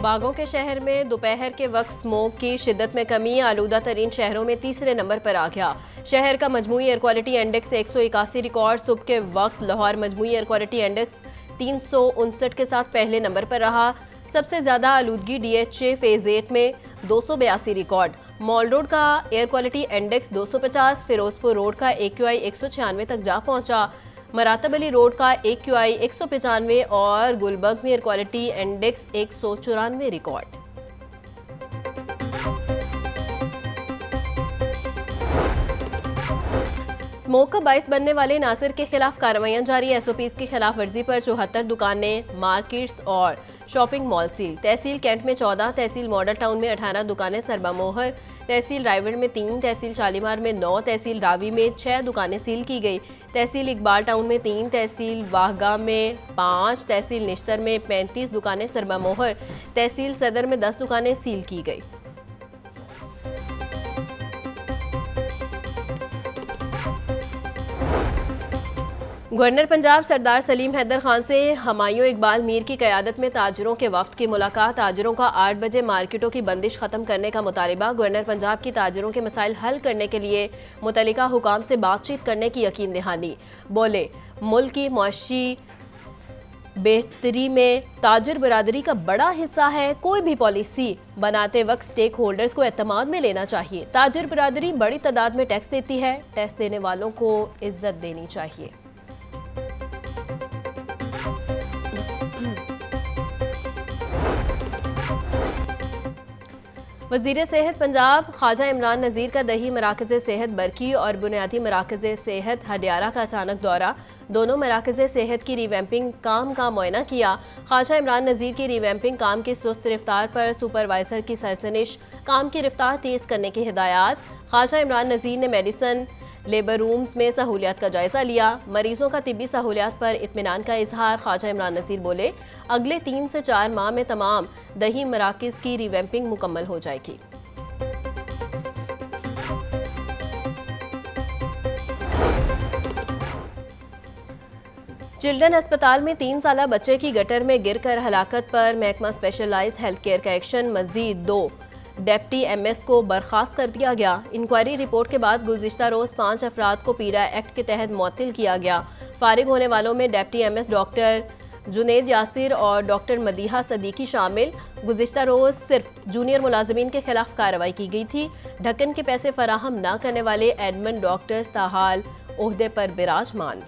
बागों के शहर में दोपहर के वक्त स्मोक की शिद्दत में कमी, आलूदा तरीन शहरों में तीसरे नंबर पर आ गया। शहर का मजमूई एयर क्वालिटी इंडेक्स 181 रिकॉर्ड। सुबह के वक्त लाहौर मजमूई एयर क्वालिटी इंडेक्स 359 के साथ पहले नंबर पर रहा। सबसे ज्यादा आलूदगी DHA फेज 8 में 282 रिकॉर्ड। मॉल रोड का air quality index 250, Ferozepur Road का AQI 196 तक जा पहुंचा। मरातब अली रोड का AQI 195 और गुलबर्ग में air quality index 194 record. Smoke का बाइस बनने वाले नासिर के खिलाफ कार्रवाइयां जारी। SOPs की खिलाफ वर्जी पर 74 दुकानें, मार्केट्स और शॉपिंग मॉल सील। तहसील कैंट में 14, तहसील मॉडल टाउन में 18 दुकानें सरबामोहर, तहसील रायगढ़ में 3, तहसील शालीमार में 9, तहसील रावी में 6 दुकानें सील की गई। तहसील इकबाल टाउन में 3, तहसील वाहगा में 5, तहसील निश्तर में 35 दुकानें सरबामोहर, तहसील सदर में 10 दुकानें सील की गई। गवर्नर पंजाब सरदार सलीम हैदर खान से हमायूं इकबाल मीर की क़यादत में ताजरों के वफ्द की मुलाकात। ताजरों का 8 बजे मार्केटों की बंदिश ख़त्म करने का मुतालिबा। गवर्नर पंजाब की ताजरों के मसाइल हल करने के लिए मुतल्लिका हुकाम से बातचीत करने की यकीन दहानी। बोले, मुल्क की मुआशी बेहतरी में ताजर बरादरी का बड़ा हिस्सा है। कोई भी पॉलिसी बनाते वक्त स्टेक होल्डर्स को एतमाद में लेना चाहिए। ताजर बरादरी बड़ी तादाद में टैक्स देती है, टैक्स देने वालों को इज्जत देनी चाहिए। वज़ीर सेहत पंजाब ख्वाजा इमरान नज़ीर का दही मराकज़ सेहत बरकी और बुनियादी मराकज़ सेहत हडियारा का अचानक दौरा। दोनों मराकज़ सेहत की रिवैम्पिंग काम का मुआयना किया। ख्वाजा इमरान नज़ीर की रिवैम्पिंग काम की सुस्त रफ्तार पर सुपरवाइज़र की सरसनिश, काम की रफ्तार तेज़ करने की हिदायत। ख्वाजा इमरान नज़ीर ने मेडिसन लेबर रूम्स में सहूलियात का जायजा लिया। मरीजों का तिब्बी सहूलियात पर इत्मीनान का इजहार। ख्वाजा इमरान नज़ीर बोले, अगले 3 से 4 माह में तमाम दही मराकिज़ की रिवैम्पिंग मुकम्मल हो जाएगी। चिल्ड्रन अस्पताल में 3 साला बच्चे की गटर में गिरकर हलाकत पर महकमा स्पेशलाइज्ड हेल्थ केयर का एक्शन। मज़ीद 2 डेप्टी MS को बर्खास्त कर दिया गया। इंक्वायरी रिपोर्ट के बाद गुज़िश्ता रोज़ 5 अफराद को पीड़ा एक्ट के तहत मुअत्तल किया गया। फारिग होने वालों में deputy MS doctor Junaid Yasir और डॉक्टर मदीहा सदीकी शामिल। गुज़िश्ता रोज़ सिर्फ जूनियर मुलाजमीन के खिलाफ कार्रवाई की गई थी। ढक्कन के पैसे फराहम न करने वाले एडमिन डॉक्टर्स ताहाल ओहदे पर विराजमान।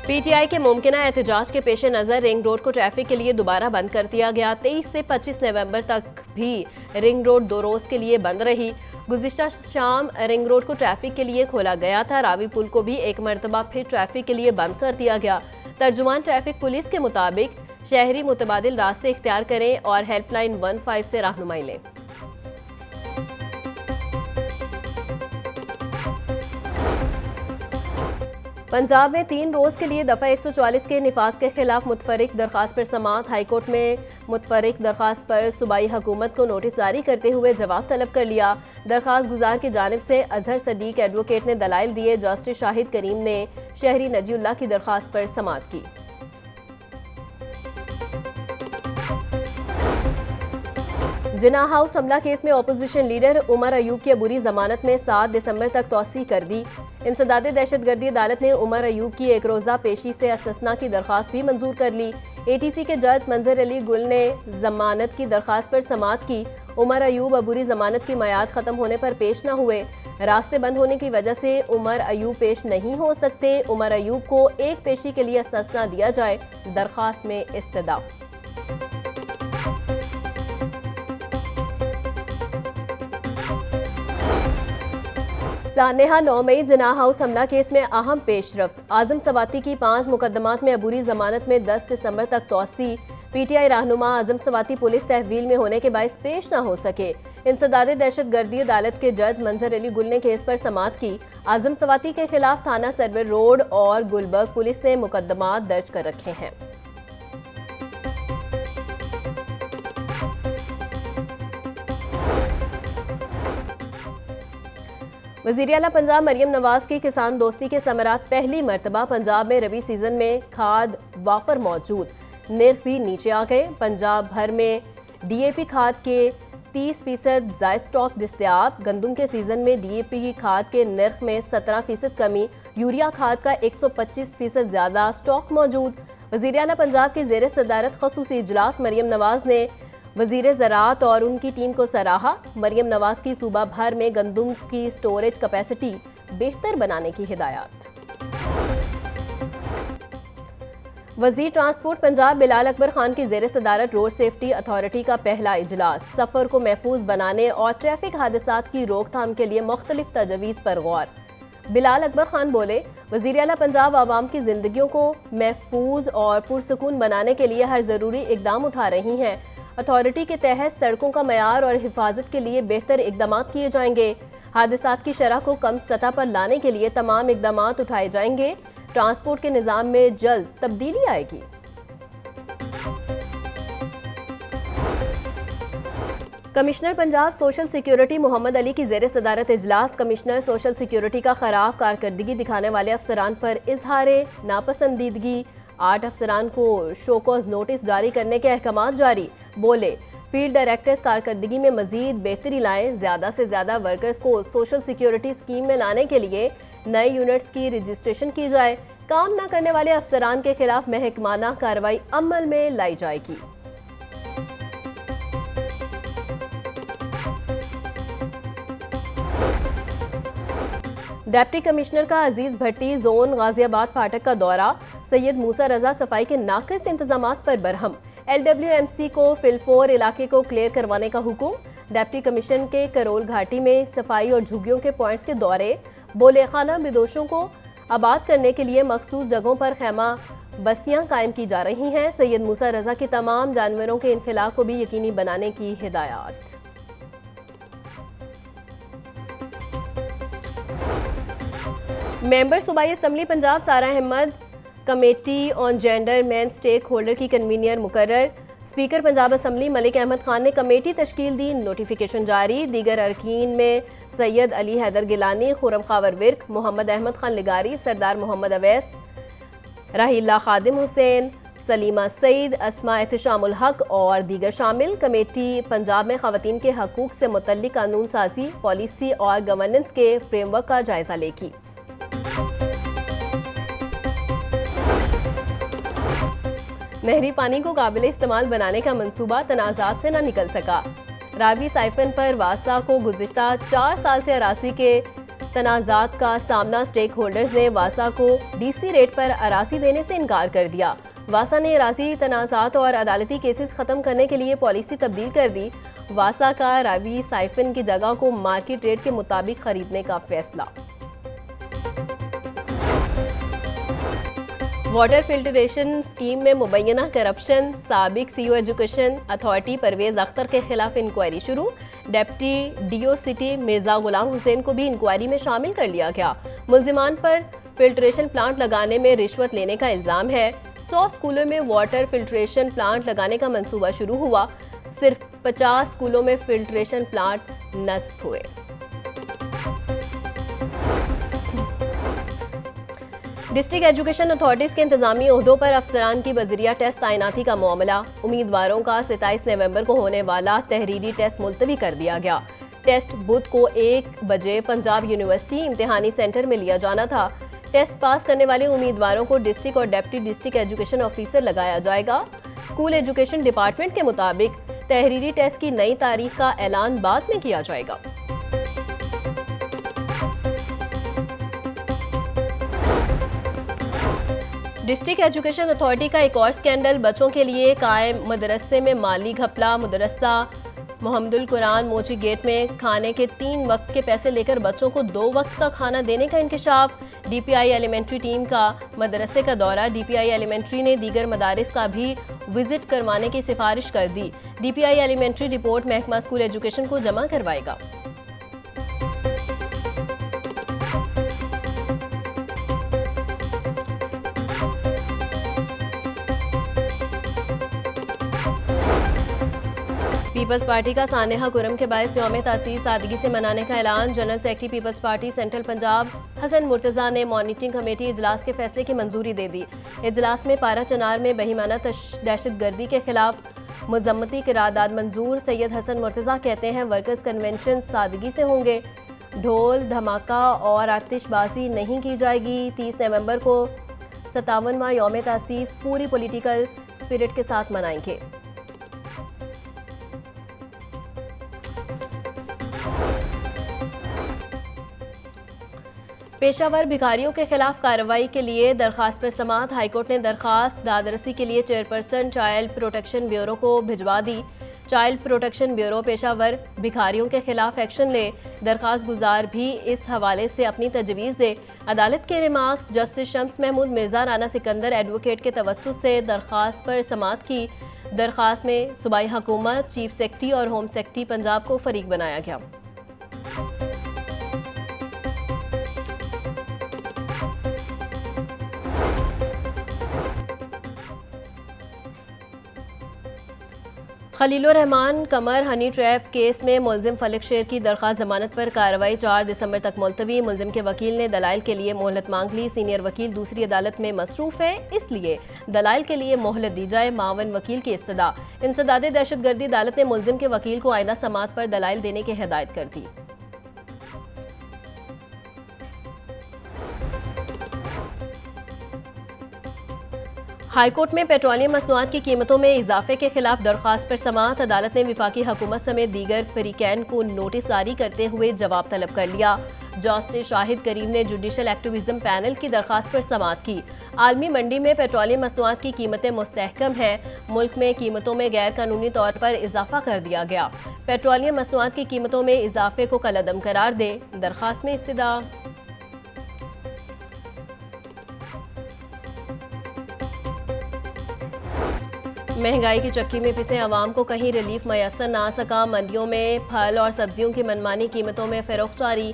PTI के मुमकिना एहतजाज के पेश नज़र रिंग रोड को ट्रैफिक के लिए दोबारा बंद कर दिया गया। 23 से 25 नवंबर तक भी रिंग रोड 2 रोज़ के लिए बंद रही। गुज़िश्ता शाम रिंग रोड को ट्रैफिक के लिए खोला गया था। रावी पुल को भी एक मरतबा फिर ट्रैफिक के लिए बंद कर दिया गया। तर्जुमान ट्रैफिक पुलिस के मुताबिक शहरी मुतबादिल रास्ते इख्तियार करें और हेल्पलाइन 15 से रहनुमाई लें। पंजाब में 3 रोज़ के लिए दफ़ा 144 के निफाज के खिलाफ मुतफरिक दरख्वास्त पर समाअत। हाईकोर्ट में मुतफरिक दरख्वास्त पर सूबाई हुकूमत को नोटिस जारी करते हुए जवाब तलब कर लिया। दरख्वास्त गुजार की जानिब से अजहर सदीक एडवोकेट ने दलाइल दिए। जस्टिस शाहिद करीम ने शहरी नजीउल्लाह की दरख्वास्त पर समाअत की। जिन्ना हाउस हमला केस में अपोजिशन लीडर उमर अयूब की अबूरी जमानत में 7 दिसंबर तक तौसीह कर दी। इंसदादे दहशतगर्दी अदालत ने उमर अयूब की एक रोज़ा पेशी से इस्तिस्ना की दरख्वास्त भी मंजूर कर ली। ATC के जज मंजर अली गुल ने जमानत की दरख्वास्त पर समाअत की। उमर अयूब अबूरी जमानत की मियाद ख़त्म होने पर पेश न हुए। रास्ते बंद होने की वजह से उमर अयूब पेश नहीं हो सकते। उमर अयूब को एक पेशी के लिए इस्तिस्ना दिया जाए, दरख्वास्त में इस्तदा। सानेहा 9 मई जिन्ना हाउस हमला केस में अहम पेशरफ्त। आजम सवाती की 5 मुकदमात में अबूरी जमानत में 10 दिसंबर तक तौसी। PTI रहनुमा आजम सवाती पुलिस तहवील में होने के बायस पेश न हो सके। इंसदादे दहशतगर्दी अदालत के जज मंजर अली गुल ने केस पर समाअत की। आजम सवाती के खिलाफ थाना सर्वर रोड और गुलबर्ग पुलिस ने मुकदमात दर्ज कर रखे हैं। वज़ीर आला पंजाब मरियम नवाज की किसान दोस्ती के समरात पहली मरतबा पंजाब में रबी सीजन में खाद वाफर मौजूद, निर्ख भी नीचे आ गए। पंजाब भर में DAP खाद के 30% जायद स्टॉक दस्तयाब। गंदम के सीजन में DAP की खाद के निर्ख में 17% कमी, यूरिया खाद का 125% ज्यादा स्टॉक मौजूद। वज़ीर आला पंजाब की ज़ेर सदारत ख़ुसूसी इजलास मरियम नवाज ने वज़ीर ज़राअत और उनकी टीम को सराहा। मरियम नवाज की सूबा भर में गंदम की स्टोरेज कैपेसिटी बेहतर बनाने की हिदायत। वज़ीर ट्रांसपोर्ट पंजाब बिलाल अकबर खान की ज़ेर सदारत रोड सेफ्टी अथॉरिटी का पहला इजलास। सफ़र को महफूज बनाने और ट्रैफिक हादसात की रोकथाम के लिए मुख्तलिफ तजवीज़ पर गौर। बिलाल अकबर खान बोले, वज़ीर आला पंजाब आवाम की ज़िंदगियों को महफूज और पुरसकून बनाने के लिए हर ज़रूरी इकदाम उठा रही हैं। अथॉरिटी के तहत सड़कों का मयार और हिफाजत के लिए बेहतर इकदाम किए जाएंगे। हादसात की शरह को कम सतह पर लाने के लिए तमाम इकदाम उठाए जाएंगे। ट्रांसपोर्ट के निज़ाम में जल्द तब्दीली आएगी। Commissioner Punjab social security Mohammad Ali की ज़ेर सदारत इजलास। कमिश्नर सोशल सिक्योरिटी का खराब कारकर्दगी दिखाने वाले अफसरान पर इजहार नापसंदीदगी। 8 अफसरान को शोकॉज नोटिस जारी करने के अहकाम जारी। बोले, फील्ड डायरेक्टर्स कारकर्दगी में मजीद बेहतरी लाएं। ज़्यादा से ज़्यादा वर्कर्स को सोशल सिक्योरिटी स्कीम में लाने के लिए नए यूनिट्स की रजिस्ट्रेशन की जाए। काम न करने वाले अफसरान के खिलाफ महकमाना कार्रवाई अमल में लाई जाएगी। डिप्टी कमिश्नर का अजीज भट्टी जोन गाजियाबाद फाटक का दौरा। सैयद मूसा रजा सफाई के नाकिस इंतजामात पर बरहम। LWMC को फिलफोर इलाके को क्लियर करवाने का हुक्म। डिप्टी कमिश्नर के करोल घाटी में सफाई और झुग्गियों के पॉइंट्स के दौरे। बोले, खाना बिदोशों को आबाद करने के लिए मखसूस जगहों पर खैमा बस्तियां कायम की जा रही हैं। सैयद मूसा रजा की तमाम जानवरों के इनखला को भी यकीनी बनाने की हिदायत। मेंबर सूबाई assembly Punjab Sara Ahmad committee on gender main stakeholder की कन्वीनियर मुकर्रर। स्पीकर पंजाब असम्बली मलिक अहमद खान ने कमेटी तश्कील दी, नोटिफिकेशन जारी। दीगर अरकीन में सैयद अली हैदर गिलानी, खुरम खावर विर्क, मोहम्मद अहमद खान लिगारी, सरदार मोहम्मद अवैस, राहिला खादिम हुसैन, सलीमा सईद, अस्मा एहतशामुल हक और दीगर शामिल। कमेटी पंजाब में ख़वातीन के हकूक़ से मुतल्लिक़ कानून साजी, पॉलिसी और गवर्नेंस के फ्रेमवर्क का जायज़ा लेगी। नहरी पानी को काबिल इस्तेमाल बनाने का मंसूबा तनाज़ात से न निकल सका। रावी साइफन पर वासा को गुज़िश्ता 4 साल से अरासी के तनाज़ात का सामना। स्टेक होल्डर्स ने वासा को DC रेट पर अरासी देने से इनकार कर दिया। वासा ने अरासी तनाज़ात और अदालती केसेस ख़त्म करने के लिए पॉलिसी तब्दील कर दी। वासा का रावी साइफन की जगह को मार्केट रेट के मुताबिक खरीदने का फैसला। वाटर फिल्ट्रेशन स्कीम में मुबैना करप्शन। साबिक CEO education authority Parvez Akhtar के खिलाफ इंक्वायरी शुरू। Deputy DO city Mirza Ghulam Hussain को भी इंक्वायरी में शामिल कर लिया गया। मुल्जिमान पर फिल्ट्रेशन प्लांट लगाने में रिश्वत लेने का इल्ज़ाम है। 100 स्कूलों में वाटर फिल्ट्रेशन प्लांट लगाने का मंसूबा शुरू हुआ। सिर्फ 50 स्कूलों में फिल्ट्रेशन प्लांट नस्ब हुए। डिस्ट्रिक्ट एजुकेशन अथॉरिटीज़ के इंतजामी ओहदों पर अफसरान की बजरिया टेस्ट तैनाती का मामला। उम्मीदवारों का 27 नवंबर को होने वाला तहरीरी टेस्ट मुलतवी कर दिया गया। टेस्ट बुध को 1 बजे पंजाब यूनिवर्सिटी इम्तिहानी सेंटर में लिया जाना था। टेस्ट पास करने वाले उम्मीदवारों को डिस्ट्रिक्ट और डिप्टी डिस्ट्रिक्ट एजुकेशन ऑफिसर लगाया जाएगा। स्कूल एजुकेशन डिपार्टमेंट के मुताबिक तहरीरी टेस्ट की नई तारीख का ऐलान बाद में किया जाएगा। डिस्ट्रिक्ट एजुकेशन अथॉरिटी का एक और स्कैंडल। बच्चों के लिए कायम मदरसे में माली घपला। मदरसा मोहम्मदुल कुरान मोची गेट में खाने के 3 वक्त के पैसे लेकर बच्चों को 2 वक्त का खाना देने का इंकशाफ। DPI एलिमेंट्री टीम का मदरसे का दौरा। DPI एलिमेंट्री ने दीगर मदारिस का भी विजिट करवाने की सिफारिश कर दी। DPI एलिमेंट्री रिपोर्ट महकमा स्कूल एजुकेशन को जमा करवाएगा। पीपल्स पार्टी का सानेहा कुरम के बायस यौम तासीस सादगी से मनाने का ऐलान। General secretary people's party central Punjab Hasan Murtaza ने मॉनिटरिंग कमेटी इजलास के फैसले की मंजूरी दे दी। इजलास में पारा चनार में बहीमाना दहशतगर्दी के खिलाफ मुजम्मती करारदाद मंजूर। सैयद हसन मुर्तज़ा कहते हैं वर्कर्स कन्वेंशन सादगी से होंगे, ढोल धमाका और आतिशबाजी नहीं की जाएगी। 30 नवंबर को 57वां यौम तासीस पूरी पॉलिटिकल स्पिरिट के साथ मनाएंगे। पेशावर भिखारियों के खिलाफ कार्रवाई के लिए दरखास्त पर समाअत। हाईकोर्ट ने दरखास्त दादरसी के लिए चेयरपर्सन चाइल्ड प्रोटेक्शन ब्यूरो को भिजवा दी। चाइल्ड प्रोटेक्शन ब्यूरो पेशावर भिखारियों के खिलाफ एक्शन ले, दरखास्त गुजार भी इस हवाले से अपनी तजवीज़ दे। अदालत के remarks. Justice Shams Mahmood Mirza Rana Sikandar advocate के तवस्सुस से दरखास्त पर समाअत की। दरखास्त में सूबाई हुकूमत, चीफ सेक्रेटरी और होम सेक्रेटरी पंजाब को फरीक बनाया गया। खलीलुर रहमान कमर हनी ट्रैप केस में मुलजिम फलक शेर की दरखास्त जमानत पर कार्रवाई 4 दिसंबर तक मुलतवी। मुलजिम के वकील ने दलाइल के लिए मोहलत मांग ली। सीनियर वकील दूसरी अदालत में मसरूफ है, इसलिए दलाइल के लिए मोहलत दी जाए। मावन वकील की इस्तदा। इंसदादे दहशतगर्दी अदालत ने मुलजिम के वकील को आइंदा समाअत पर दलाइल देने की हिदायत कर दी। हाईकोर्ट में पेट्रोलियम मसनूआत की कीमतों में इजाफे के खिलाफ दरखास्त पर समाअत। अदालत ने विफाकी हुकूमत समेत दीगर फरीकैन को नोटिस जारी करते हुए जवाब तलब कर लिया। जस्टिस शाहिद करीम ने जुडिशल एक्टिविज्म पैनल की दरखास्त पर समाअत की। आलमी मंडी में पेट्रोलियम मसनूआत की कीमतें मुस्तहकम हैं। मुल्क में कीमतों में गैर कानूनी तौर पर इजाफा कर दिया गया। पेट्रोलियम मसनूआत की कीमतों में इजाफे को कलअदम करार दे। दरखास्त में इस्तदा। महंगाई की चक्की में पिसे अवाम को कहीं रिलीफ मैसर ना सका। मंडियों में फल और सब्जियों की मनमानी कीमतों में फरोख्त जारी।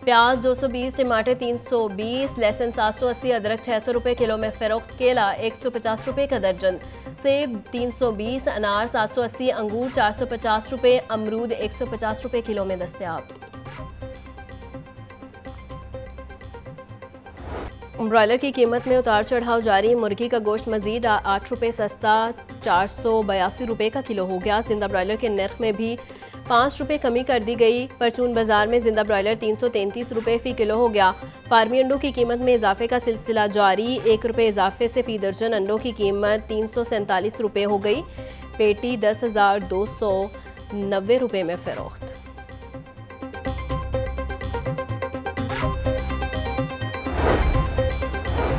प्याज 220, टमाटर 320, लहसुन 780, अदरक 600 रुपये किलो में फरोख्त। केला 150 रुपये का दर्जन, सेब 320, अनार 780, अंगूर 450 रुपये, अमरूद 150 रुपये किलो में दस्तयाब। ब्रॉयलर की कीमत में उतार चढ़ाव जारी। मुर्गी का गोश्त मजीद 8 रुपये सस्ता 482 रुपये का किलो हो गया। जिंदा ब्रॉयलर के नर्ख में भी 5 रुपये कमी कर दी गई। परचून बाजार में जिंदा ब्रॉयलर 333 रुपये फ़ी किलो हो गया। फार्मी अंडों की कीमत में इजाफे का सिलसिला जारी। 1 रुपये इजाफे से फ़ी दर्जन अंडों की कीमत 347 रुपये हो गई। पेटी 10,290 रुपये में फरोख्त।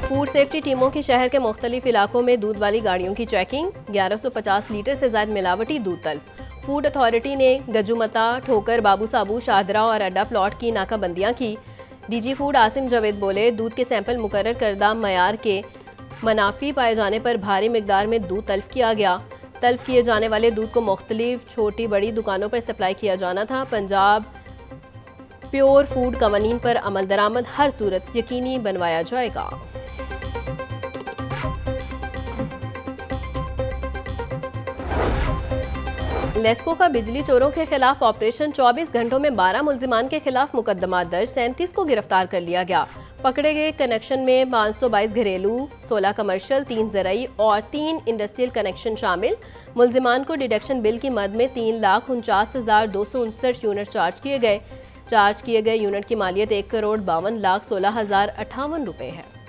फूड सेफ्टी टीमों की शहर के मुख्तलिफ इलाकों में दूध वाली गाड़ियों की चेकिंग। 1150 लीटर से ज्यादा मिलावटी दूध तल्फ। फूड अथॉरिटी ने गजुमता, ठोकर, बाबू साबू, शाहदरा और अड्डा प्लॉट की नाकाबंदियां की। डीजी फूड आसिम जावेद बोले, दूध के सैंपल मुकर्रर करदा मयार के मनाफी पाए जाने पर भारी मिकदार में दूध तल्फ किया गया। तल्फ किए जाने वाले दूध को मुख्तलिफ छोटी बड़ी दुकानों पर सप्लाई किया जाना था। पंजाब प्योर फूड कवानीन पर अमल दरामद हर सूरत यकीनी बनवाया जाएगा। लेस्को का बिजली चोरों के खिलाफ ऑपरेशन। 24 घंटों में 12 मुल्जिमान के खिलाफ मुकदमा दर्ज। 37 को गिरफ्तार कर लिया गया। पकड़े गए कनेक्शन में 522 घरेलू, 16 कमर्शियल, 3 ज़राई और 3 इंडस्ट्रियल कनेक्शन शामिल। मुल्जिमान को डिडक्शन बिल की मद में 3,49,259 यूनिट चार्ज किए गए। चार्ज किए गए यूनिट की मालियत 1,52,16,058 रुपये है।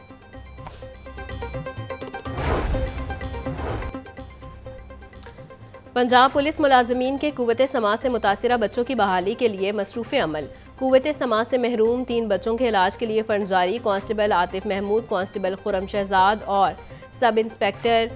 पंजाब पुलिस मुलाजमीन के कुव्वते समाज से मुतासिरा बच्चों की बहाली के लिए मसरूफ़ अमल। कुव्वते समाज से महरूम 3 बच्चों के इलाज के लिए फंड जारी। कांस्टेबल आतिफ महमूद, कांस्टेबल खुरम शहजाद और सब इंस्पेक्टर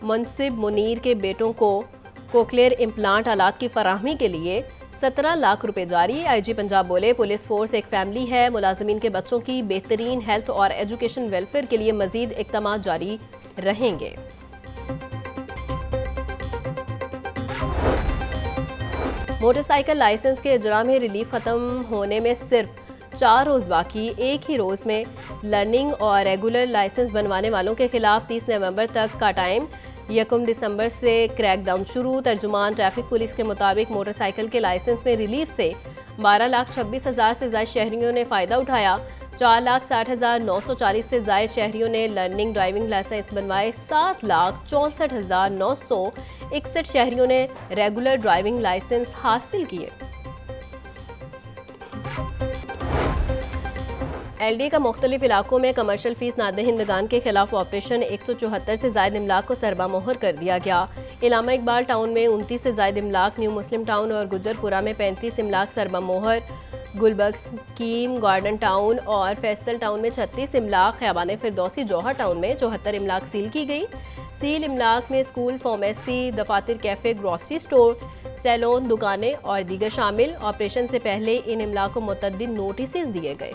मुनसिब मुनीर के बेटों को कोक्लियर इम्प्लांट आलात की फराहमी के लिए 17 लाख रुपए जारी। IG पंजाब बोले, पुलिस फोर्स एक फैमिली है। मुलाजमीन के बच्चों की बेहतरीन हेल्थ और एजुकेशन वेलफेयर के लिए मजीद इक़दाम जारी रहेंगे। मोटरसाइकिल लाइसेंस के इजरा में रिलीफ ख़त्म होने में सिर्फ 4 रोज़ बाकी। एक ही रोज़ में लर्निंग और रेगुलर लाइसेंस बनवाने वालों के खिलाफ 30 नवंबर तक का टाइम। 1 दिसंबर से क्रैकडाउन शुरू। तर्जुमान ट्रैफिक पुलिस के मुताबिक मोटरसाइकिल के लाइसेंस में रिलीफ से 12,26,000 से ज़ायद शहरियों ने फ़ायदा उठाया। 4,60,940 से ज़ायद शहरियों ने लर्निंग ड्राइविंग लाइसेंस बनवाए। 7,64,961 शहरियों ने रेगुलर ड्राइविंग लाइसेंस हासिल किए। LD का मुख्तलिफ इलाकों में कमर्शल फीस नादहिंदगान के खिलाफ ऑपरेशन 174 से ज़ायद इमलाक को सरबा मोहर कर दिया गया। इलामा इकबाल टाउन में 29 से ज़ायद इमलाक, न्यू मुस्लिम टाउन और गुजरपुरा में 35 इमलाक सरबा मोहर, गुलबर्ग स्कीम गार्डन टाउन और फैसल टाउन में 36 इमलाक, ख़याबान फिरदौसी जौहर टाउन में 74 इमलाक सील की गई। सील इमलाक में स्कूल, फार्मेसी, दफातर, कैफ़े, ग्रॉसरी स्टोर, सैलून, दुकानें और दीगर शामिल। ऑपरेशन से पहले इन इमलाक को मुतअद्दिद नोटिस दिए गए।